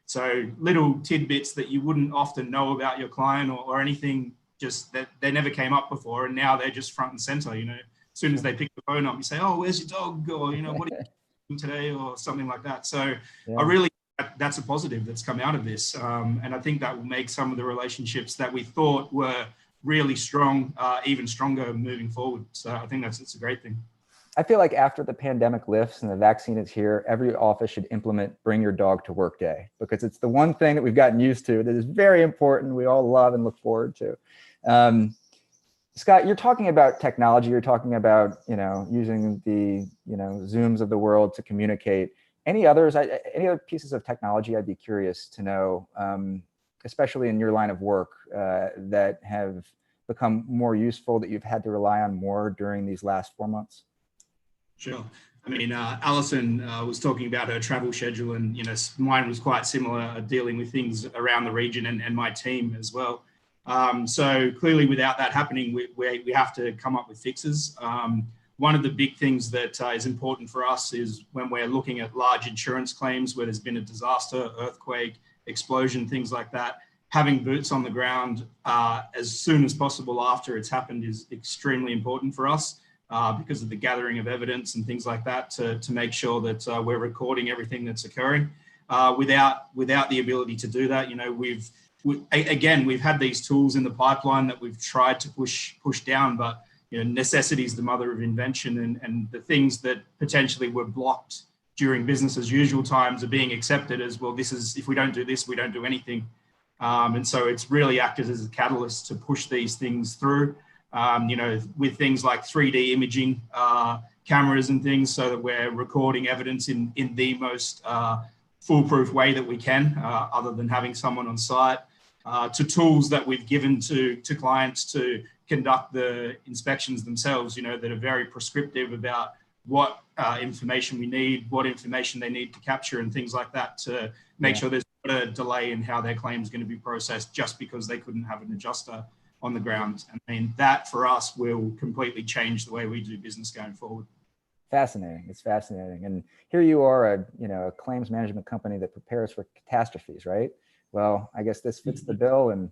So little tidbits that you wouldn't often know about your client or anything, just that they never came up before, and now they're just front and center, As soon as they pick the phone up, you say, oh, where's your dog? Or, what are you doing today? Or something like that. So yeah. That's a positive that's come out of this. And I think that will make some of the relationships that we thought were really strong, even stronger moving forward. So I think it's a great thing. I feel like after the pandemic lifts and the vaccine is here, every office should implement bring your dog to work day, because it's the one thing that we've gotten used to that is very important. We all love and look forward to. Scott, you're talking about technology. You're talking about, using the, Zooms of the world to communicate. Any other pieces of technology I'd be curious to know, especially in your line of work, that have become more useful, that you've had to rely on more during these last 4 months? Sure. I mean, Alison was talking about her travel schedule, and, mine was quite similar, dealing with things around the region and my team as well. So clearly without that happening, we have to come up with fixes. One of the big things that is important for us is when we're looking at large insurance claims where there's been a disaster, earthquake, explosion, things like that, having boots on the ground as soon as possible after it's happened is extremely important for us. Because of the gathering of evidence and things like that, to make sure that we're recording everything that's occurring. Without the ability to do that, we've had these tools in the pipeline that we've tried to push down, but necessity is the mother of invention, and the things that potentially were blocked during business as usual times are being accepted as, well, this is, if we don't do this, we don't do anything. And so it's really acted as a catalyst to push these things through. With things like 3D imaging cameras and things, so that we're recording evidence in the most foolproof way that we can, other than having someone on site, to tools that we've given to clients to conduct the inspections themselves, that are very prescriptive about what information we need, what information they need to capture, and things like that, to make sure there's not a delay in how their claim is going to be processed just because they couldn't have an adjuster on the ground. I mean, that for us will completely change the way we do business going forward. Fascinating. It's fascinating. And here you are, a claims management company that prepares for catastrophes, right? Well, I guess this fits the bill, and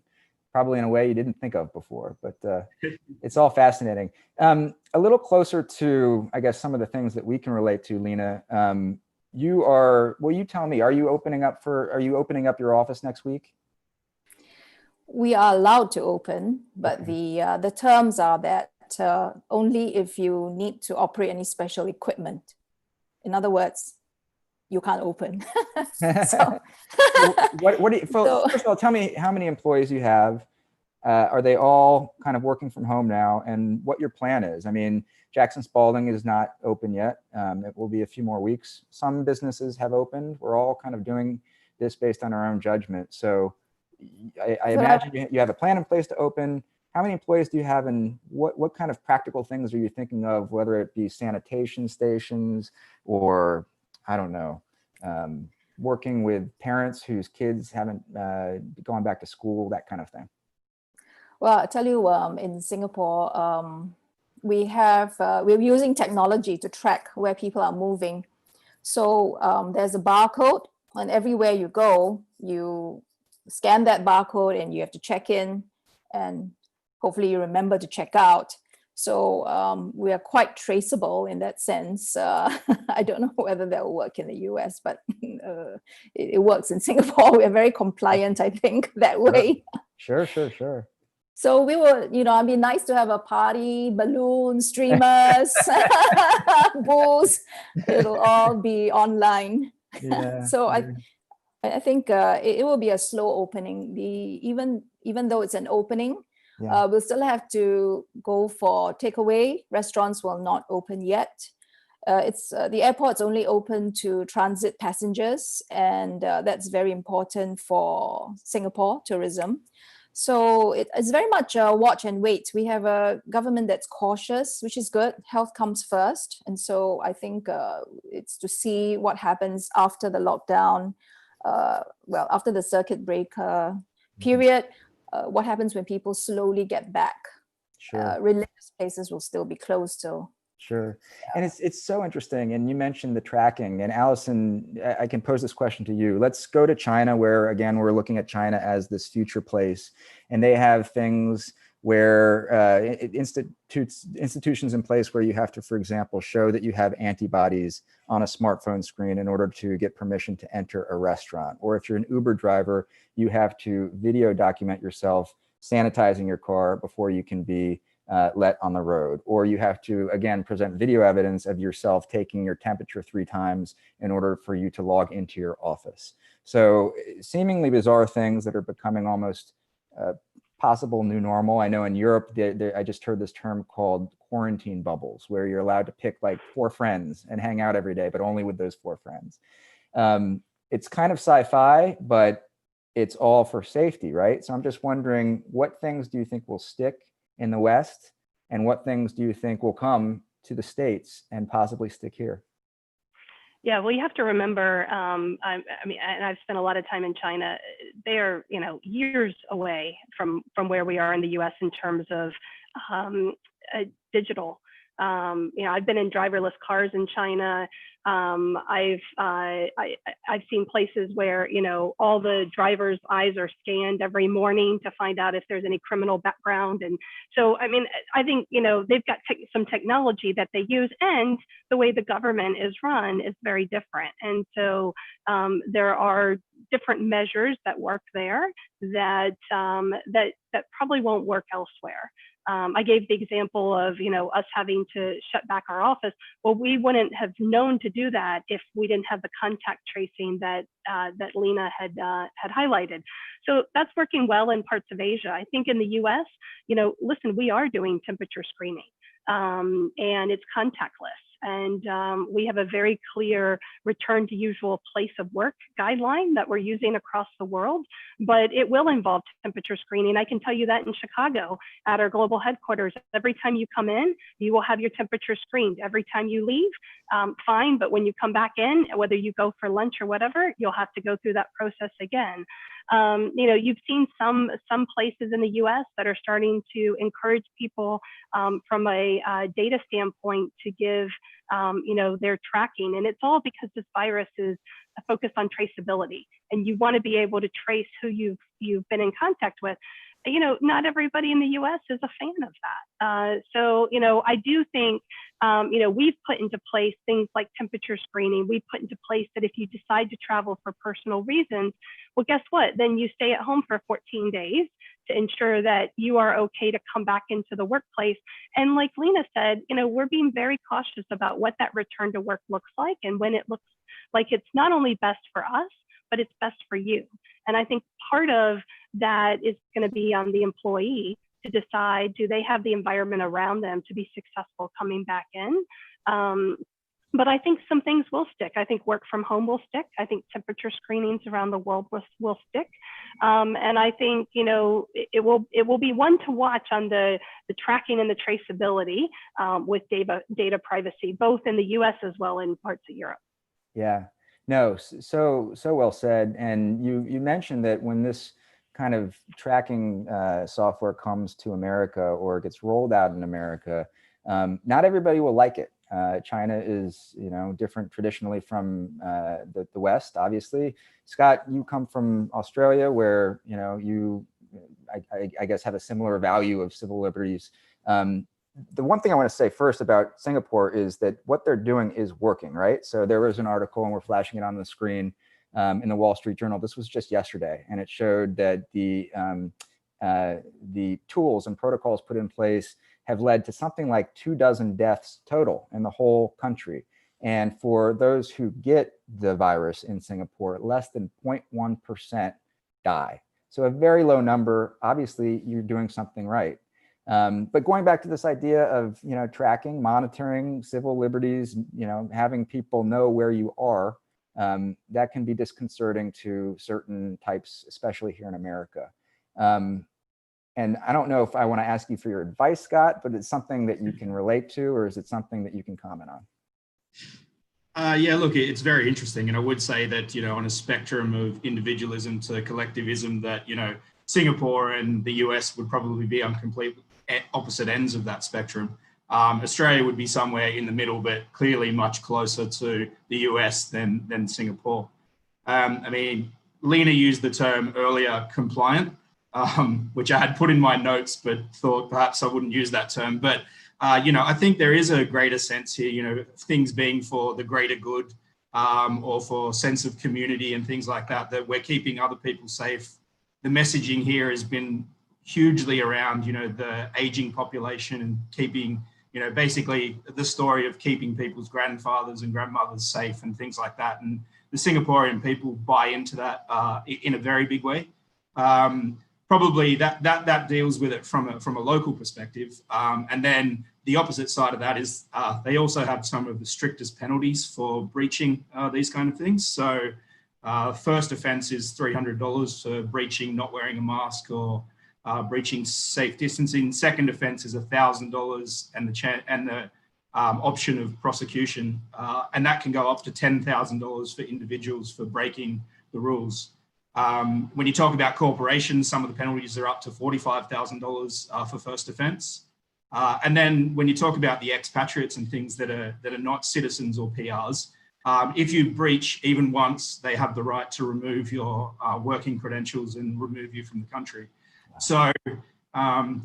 probably in a way you didn't think of before, but it's all fascinating. A little closer to, I guess, some of the things that we can relate to, Lena. You tell me, are you opening up your office next week? We are allowed to open, but the terms are that only if you need to operate any special equipment. In other words, you can't open. First of all, tell me how many employees you have. Are they all kind of working from home now, and what your plan is? I mean, Jackson Spalding is not open yet. It will be a few more weeks. Some businesses have opened. We're all kind of doing this based on our own judgment. So I imagine you have a plan in place to open. How many employees do you have, and what kind of practical things are you thinking of, whether it be sanitation stations or, I don't know, working with parents whose kids haven't gone back to school, that kind of thing? Well, I tell you, in Singapore, we're using technology to track where people are moving. So there's a barcode, and everywhere you go, you scan that barcode and you have to check in, and hopefully you remember to check out. So we are quite traceable in that sense. I don't know whether that will work in the US, but it works in Singapore. We're very compliant, I think, that way. Sure. So we were, it'd be nice to have a party, balloons, streamers, booze. It'll all be online. Yeah. So I think it will be a slow opening. Even though it's an opening, we'll still have to go for takeaway. Restaurants will not open yet. The airport's only open to transit passengers, and that's very important for Singapore tourism. So it's very much a watch and wait. We have a government that's cautious, which is good. Health comes first. And so I think it's to see what happens after the lockdown, after the circuit breaker period, what happens when people slowly get back. Sure. Religious places will still be closed till. Sure. And it's so interesting. And you mentioned the tracking. And Allison, I can pose this question to you. Let's go to China, where, again, we're looking at China as this future place. And they have things where institutions in place where you have to, for example, show that you have antibodies on a smartphone screen in order to get permission to enter a restaurant. Or if you're an Uber driver, you have to video document yourself sanitizing your car before you can be let on the road. Or you have to, again, present video evidence of yourself taking your temperature 3 times in order for you to log into your office. So seemingly bizarre things that are becoming almost possible new normal. I know in Europe, I just heard this term called quarantine bubbles, where you're allowed to pick like 4 friends and hang out every day, but only with those 4 friends. It's kind of sci-fi, but it's all for safety, right? So I'm just wondering, what things do you think will stick in the West, and what things do you think will come to the States and possibly stick here? Yeah, well, you have to remember, and I've spent a lot of time in China. They are, years away from where we are in the U.S. in terms of digital. I've been in driverless cars in China. I've seen places where, all the drivers' eyes are scanned every morning to find out if there's any criminal background. And so, I think, they've got some technology that they use, and the way the government is run is very different. And so there are different measures that work there that probably won't work elsewhere. I gave the example of, us having to shut back our office. Well, we wouldn't have known to do that if we didn't have the contact tracing that Lena had highlighted. So that's working well in parts of Asia. I think in the US, listen, we are doing temperature screening, and it's contactless. And we have a very clear return to usual place of work guideline that we're using across the world, but it will involve temperature screening. I can tell you that in Chicago at our global headquarters, every time you come in, you will have your temperature screened. Every time you leave, fine, but when you come back in, whether you go for lunch or whatever, you'll have to go through that process again. You've seen some places in the US that are starting to encourage people from a data standpoint to give their tracking. And it's all because this virus is focused on traceability, and you want to be able to trace who you've been in contact with. Not everybody in the US is a fan of that. So I do think, we've put into place things like temperature screening. We've put into place that if you decide to travel for personal reasons, well, guess what? Then you stay at home for 14 days to ensure that you are okay to come back into the workplace. And like Lena said, we're being very cautious about what that return to work looks like, and when it looks like it's not only best for us, but it's best for you. And I think part of that is going to be on the employee to decide, do they have the environment around them to be successful coming back in? But I think some things will stick. I think work from home will stick. I think temperature screenings around the world will stick. And I think, it will be one to watch on the tracking and the traceability with data privacy, both in the US as well in parts of Europe. Yeah, no, so well said. And you mentioned that when this kind of tracking software comes to America or gets rolled out in America, not everybody will like it. China is, different traditionally from the West, obviously. Scott, you come from Australia, where you, I guess, have a similar value of civil liberties. The one thing I want to say first about Singapore is that what they're doing is working, right? So there was an article, and we're flashing it on the screen, in the Wall Street Journal. This was just yesterday, and it showed that the tools and protocols put in place have led to something like 24 deaths total in the whole country. And for those who get the virus in Singapore, less than 0.1% die. So a very low number. Obviously, you're doing something right. But going back to this idea of tracking, monitoring civil liberties, having people know where you are, that can be disconcerting to certain types, especially here in America. And I don't know if I want to ask you for your advice, Scott, but it's something that you can relate to, or is it something that you can comment on? Yeah, look, it's very interesting. And I would say that, on a spectrum of individualism to collectivism, that, Singapore and the US would probably be on complete opposite ends of that spectrum. Australia would be somewhere in the middle, but clearly much closer to the US than Singapore. I mean, Lena used the term earlier, compliant, which I had put in my notes, but thought perhaps I wouldn't use that term. But, I think there is a greater sense here, things being for the greater good, or for sense of community and things like that, that we're keeping other people safe. The messaging here has been hugely around, the aging population and keeping, basically the story of keeping people's grandfathers and grandmothers safe and things like that. And the Singaporean people buy into that in a very big way. Probably that deals with it from a local perspective. And then the opposite side of that is they also have some of the strictest penalties for breaching these kind of things. So first offense is $300 for breaching, not wearing a mask, or breaching safe distancing. Second offense is $1,000 and the option of prosecution. And that can go up to $10,000 for individuals for breaking the rules. When you talk about corporations, some of the penalties are up to $45,000 for first offence. And then when you talk about the expatriates and things that are not citizens or PRs, if you breach even once, they have the right to remove your working credentials and remove you from the country. So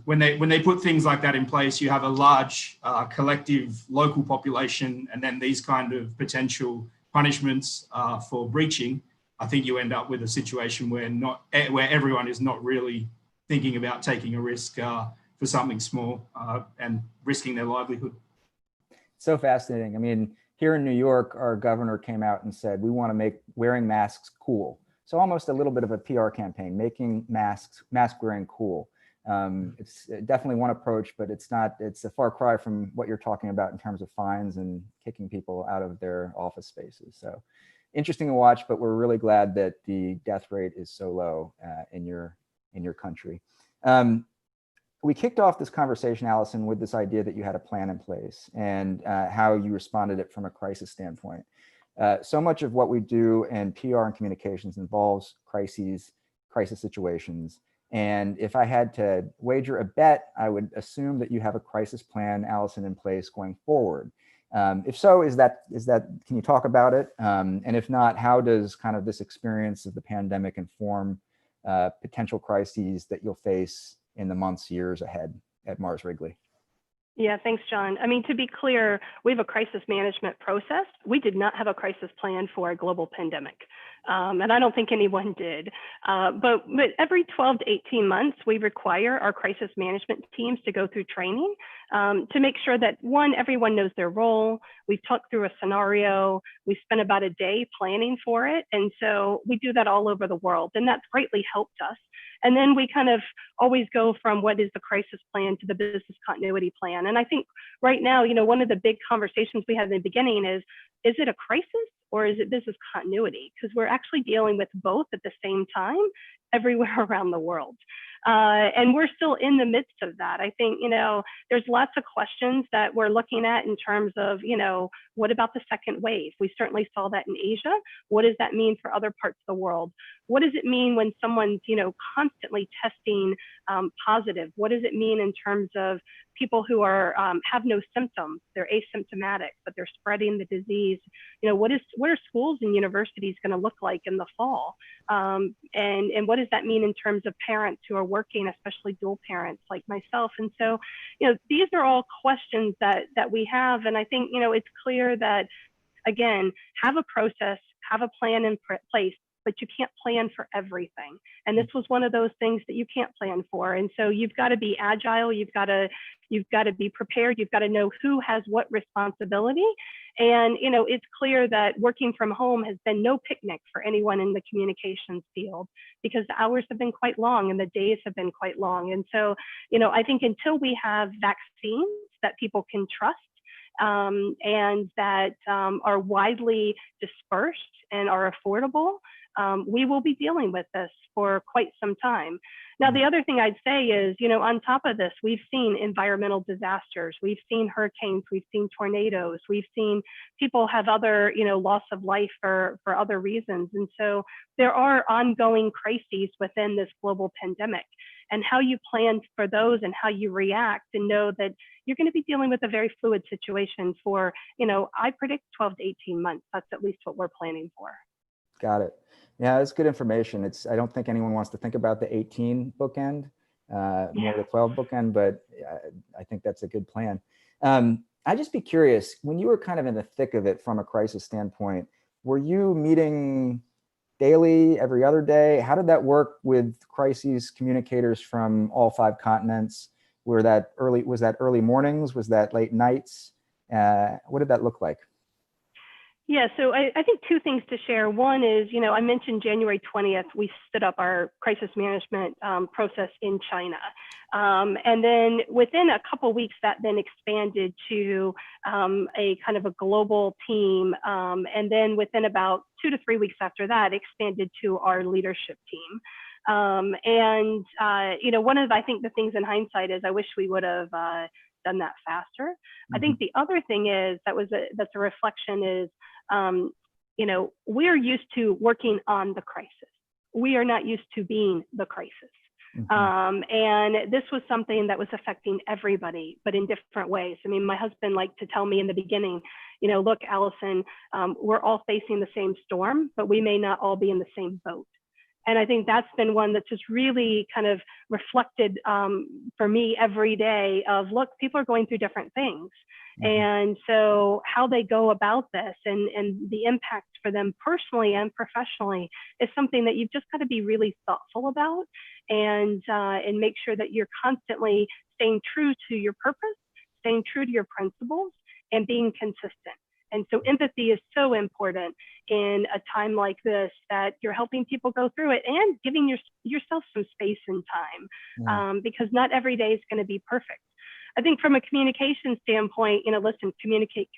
when they put things like that in place, you have a large collective local population, and then these kind of potential punishments for breaching. I think you end up with a situation where everyone is not really thinking about taking a risk for something small and risking their livelihood. So fascinating. I mean, here in New York, our governor came out and said, we want to make wearing masks cool. So almost a little bit of a PR campaign, making mask wearing cool. It's definitely one approach, but it's a far cry from what you're talking about in terms of fines and kicking people out of their office spaces. So interesting to watch, but we're really glad that the death rate is so low in your country. We kicked off this conversation, Allison, with this idea that you had a plan in place and how you responded it from a crisis standpoint. So much of what we do in PR and communications involves crisis situations. And if I had to wager a bet, I would assume that you have a crisis plan, Allison, in place going forward. If so, can you talk about it? And if not, how does kind of this experience of the pandemic inform potential crises that you'll face in the months, years ahead at Mars Wrigley? Yeah, thanks, John. I mean, to be clear, we have a crisis management process. We did not have a crisis plan for a global pandemic. And I don't think anyone did. But every 12 to 18 months, we require our crisis management teams to go through training to make sure that, one, everyone knows their role. We've talked through a scenario. We spent about a day planning for it. And so we do that all over the world. And that's greatly helped us. And then we kind of always go from what is the crisis plan to the business continuity plan. And I think right now, one of the big conversations we had in the beginning is it a crisis or is it business continuity? Because we're actually dealing with both at the same time everywhere around the world. And we're still in the midst of that. I think, there's lots of questions that we're looking at in terms of, what about the second wave? We certainly saw that in Asia. What does that mean for other parts of the world? What does it mean when someone's, constantly testing positive? What does it mean in terms of people who are have no symptoms? They're asymptomatic, but they're spreading the disease. What are schools and universities going to look like in the fall? And what does that mean in terms of parents who are working, especially dual parents like myself? And so, these are all questions that we have. And I think, it's clear that, again, have a process, have a plan in place, but you can't plan for everything. And this was one of those things that you can't plan for. And so you've got to be agile. You've got to be prepared. You've got to know who has what responsibility. And, it's clear that working from home has been no picnic for anyone in the communications field, because the hours have been quite long and the days have been quite long. And so, I think until we have vaccines that people can trust, and that are widely dispersed and are affordable, we will be dealing with this for quite some time. Now, the other thing I'd say is, on top of this, we've seen environmental disasters, we've seen hurricanes, we've seen tornadoes, we've seen people have other, loss of life for other reasons. And so there are ongoing crises within this global pandemic, and how you plan for those and how you react and know that you're going to be dealing with a very fluid situation for, I predict 12 to 18 months. That's at least what we're planning for. Got it. Yeah, that's good information. I don't think anyone wants to think about the 18 bookend, more the 12 bookend, but I think that's a good plan. I'd just be curious, when you were kind of in the thick of it from a crisis standpoint, were you meeting daily, every other day? How did that work with crises communicators from all 5 continents? Was that early mornings? Was that late nights? What did that look like? Yeah, so I think 2 things to share. One is, I mentioned January 20th, we stood up our crisis management process in China. And then within a couple of weeks, that then expanded to a kind of a global team. And then within about 2 to 3 weeks after that, expanded to our leadership team. And one of, I think, the things in hindsight is I wish we would have done that faster. Mm-hmm. I think the other thing is that's a reflection is, we're used to working on the crisis. We are not used to being the crisis. Mm-hmm. And this was something that was affecting everybody, but in different ways. I mean, my husband liked to tell me in the beginning, look, Allison, we're all facing the same storm, but we may not all be in the same boat. And I think that's been one that's just really kind of reflected for me every day of, look, people are going through different things. Mm-hmm. And so how they go about this and the impact for them personally and professionally is something that you've just got to be really thoughtful about and make sure that you're constantly staying true to your purpose, staying true to your principles, and being consistent. And so empathy is so important in a time like this, that you're helping people go through it and giving yourself some space and time, because not every day is going to be perfect. I think from a communication standpoint, listen, communicate.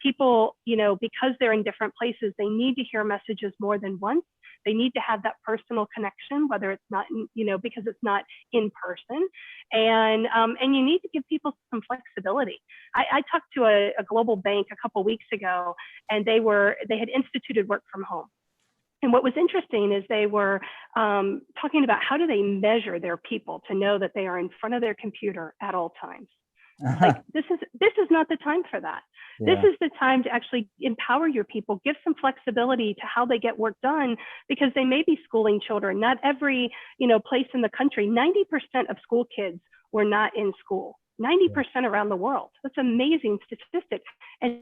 People, because they're in different places, they need to hear messages more than once. They need to have that personal connection, whether it's not, because it's not in person. And you need to give people some flexibility. I talked to a global bank a couple of weeks ago, and they had instituted work from home. And what was interesting is they were talking about how do they measure their people to know that they are in front of their computer at all times. Like this is not the time for that. Yeah. This is the time to actually empower your people, give some flexibility to how they get work done, because they may be schooling children. Not every, place in the country, 90% of school kids were not in school, 90% around the world. That's an amazing statistic. And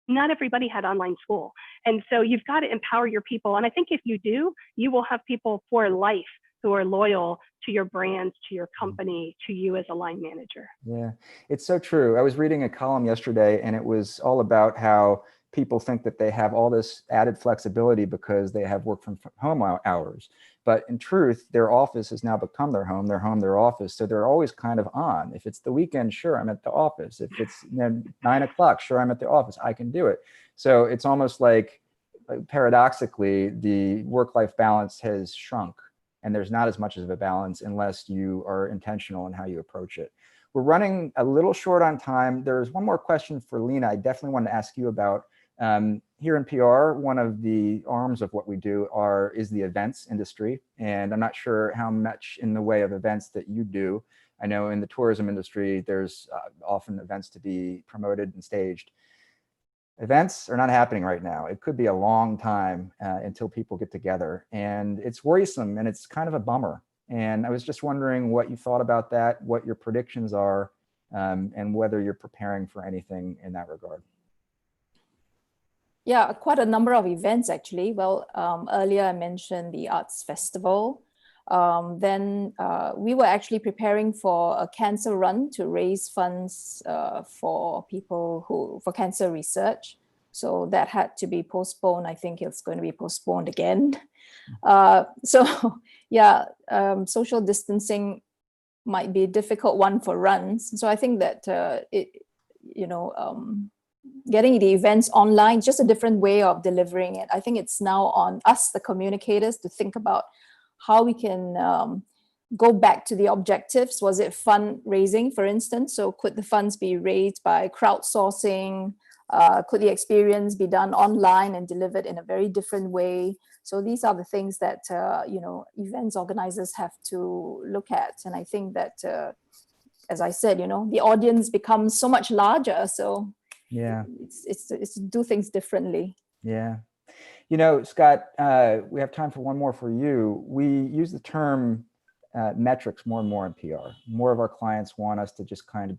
not everybody had online school. And so you've got to empower your people. And I think if you do, you will have people for life who are loyal to your brands, to your company, to you as a line manager. Yeah, it's so true. I was reading a column yesterday, and it was all about how people think that they have all this added flexibility because they have work from home hours. But in truth, their office has now become their home, their office. So they're always kind of on. If it's the weekend, sure, I'm at the office. If it's 9 o'clock, sure, I'm at the office. I can do it. So it's almost like, paradoxically, the work-life balance has shrunk. And there's not as much of a balance unless you are intentional in how you approach it. We're running a little short on time. There's one more question for Lena I definitely want to ask you about. Here in PR, one of the arms of what we do is the events industry. And I'm not sure how much in the way of events that you do. I know in the tourism industry, there's often events to be promoted and staged. Events are not happening right now. It could be a long time until people get together, and it's worrisome and it's kind of a bummer. And I was just wondering what you thought about that, what your predictions are, and whether you're preparing for anything in that regard. Yeah, quite a number of events actually. Well, earlier I mentioned the Arts Festival. Then we were actually preparing for a cancer run to raise funds for people for cancer research. So that had to be postponed. I think it's going to be postponed again. So yeah, social distancing might be a difficult one for runs. So I think that getting the events online, just a different way of delivering it. I think it's now on us, the communicators, to think about how we can go back to the objectives. Was it fundraising, for instance? So could the funds be raised by crowdsourcing? Could the experience be done online and delivered in a very different way? So these are the things that, events organizers have to look at. And I think that, as I said, the audience becomes so much larger. So yeah, it's do things differently. Yeah. Scott, we have time for one more for you. We use the term metrics more and more in PR. More of our clients want us to just kind of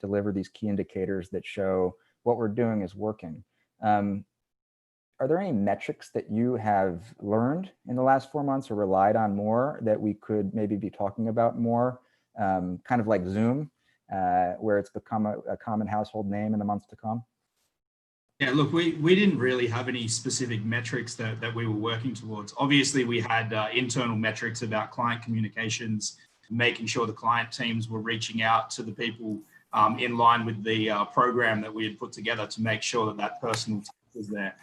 deliver these key indicators that show what we're doing is working. Are there any metrics that you have learned in the last 4 months or relied on more that we could maybe be talking about more, kind of like Zoom, where it's become a common household name in the months to come? Yeah, look, we didn't really have any specific metrics that we were working towards. Obviously, we had internal metrics about client communications, making sure the client teams were reaching out to the people in line with the program that we had put together to make sure that personal touch was there.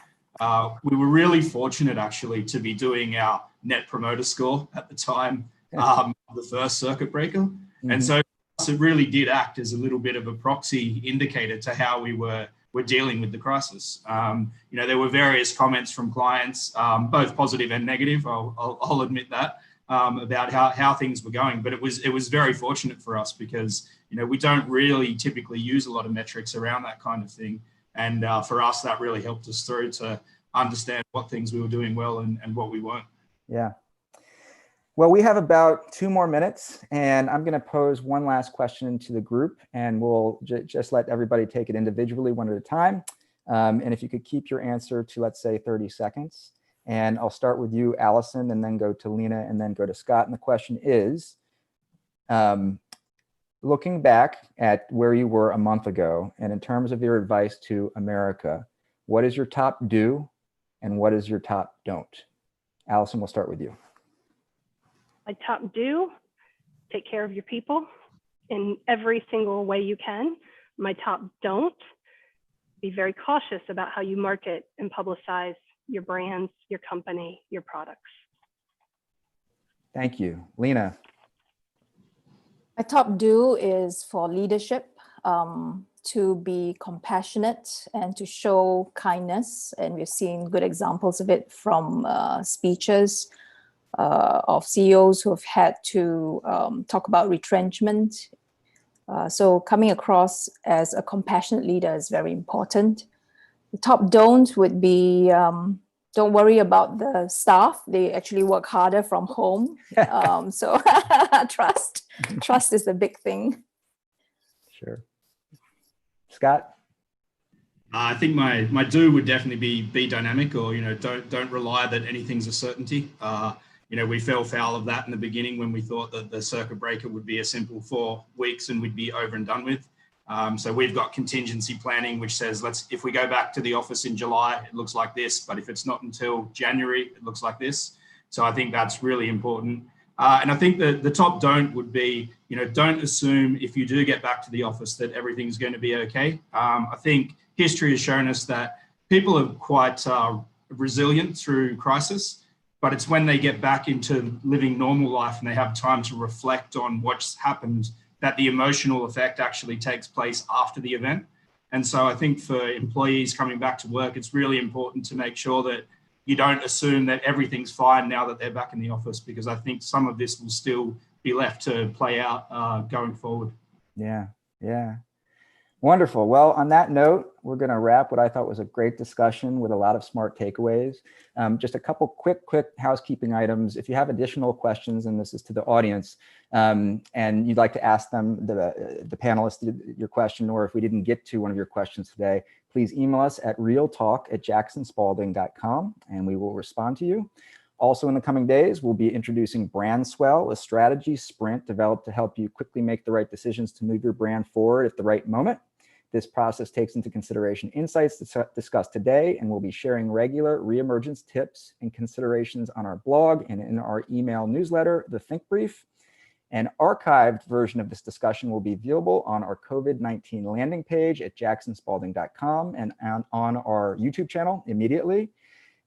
We were really fortunate, actually, to be doing our net promoter score at the time of the first circuit breaker. Mm-hmm. And so it really did act as a little bit of a proxy indicator to how we're dealing with the crisis. There were various comments from clients, both positive and negative, I'll admit that, about how things were going. But it was very fortunate for us because, we don't really typically use a lot of metrics around that kind of thing. And for us, that really helped us through to understand what things we were doing well and what we weren't. Yeah. Well, we have about 2 more minutes, and I'm going to pose one last question to the group, and we'll just let everybody take it individually one at a time. And if you could keep your answer to, let's say, 30 seconds. And I'll start with you, Allison, and then go to Lena, and then go to Scott. And the question is, looking back at where you were a month ago, and in terms of your advice to America, what is your top do and what is your top don't? Allison, we'll start with you. My top do, take care of your people in every single way you can. My top don't, be very cautious about how you market and publicize your brands, your company, your products. Thank you. Lena. My top do is for leadership, to be compassionate and to show kindness. And we've seen good examples of it from speeches of CEOs who have had to talk about retrenchment. So coming across as a compassionate leader is very important. The top don't would be, don't worry about the staff. They actually work harder from home. So trust is the big thing. Sure. Scott? I think my do would definitely be dynamic, or, don't rely that anything's a certainty. We fell foul of that in the beginning when we thought that the circuit breaker would be a simple 4 weeks and we'd be over and done with. So we've got contingency planning, which says, if we go back to the office in July, it looks like this, but if it's not until January, it looks like this. So I think that's really important. And I think the top don't would be, don't assume if you do get back to the office that everything's going to be okay. I think history has shown us that people are quite resilient through crisis. But it's when they get back into living normal life and they have time to reflect on what's happened that the emotional effect actually takes place after the event. And so I think for employees coming back to work, it's really important to make sure that you don't assume that everything's fine now that they're back in the office, because I think some of this will still be left to play out going forward. Yeah, yeah. Wonderful. Well, on that note, we're going to wrap what I thought was a great discussion with a lot of smart takeaways. Just a couple quick housekeeping items. If you have additional questions, and this is to the audience, and you'd like to ask them, the panelists, your question, or if we didn't get to one of your questions today, please email us at realtalk@jacksonspalding.com, and we will respond to you. Also, in the coming days, we'll be introducing Brand Swell, a strategy sprint developed to help you quickly make the right decisions to move your brand forward at the right moment. This process takes into consideration insights discussed today, and we'll be sharing regular reemergence tips and considerations on our blog and in our email newsletter, The Think Brief. An archived version of this discussion will be viewable on our COVID-19 landing page at jacksonspalding.com and on our YouTube channel immediately.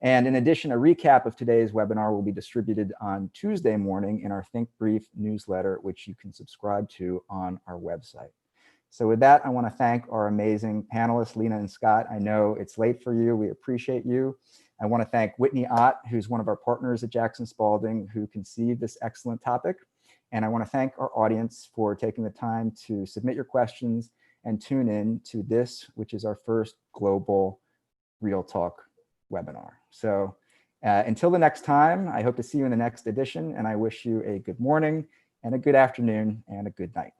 And in addition, a recap of today's webinar will be distributed on Tuesday morning in our Think Brief newsletter, which you can subscribe to on our website. So with that, I want to thank our amazing panelists, Lena and Scott. I know it's late for you. We appreciate you. I want to thank Whitney Ott, who's one of our partners at Jackson Spalding, who conceived this excellent topic. And I want to thank our audience for taking the time to submit your questions and tune in to this, which is our first global Real Talk webinar. So until the next time, I hope to see you in the next edition, and I wish you a good morning and a good afternoon and a good night.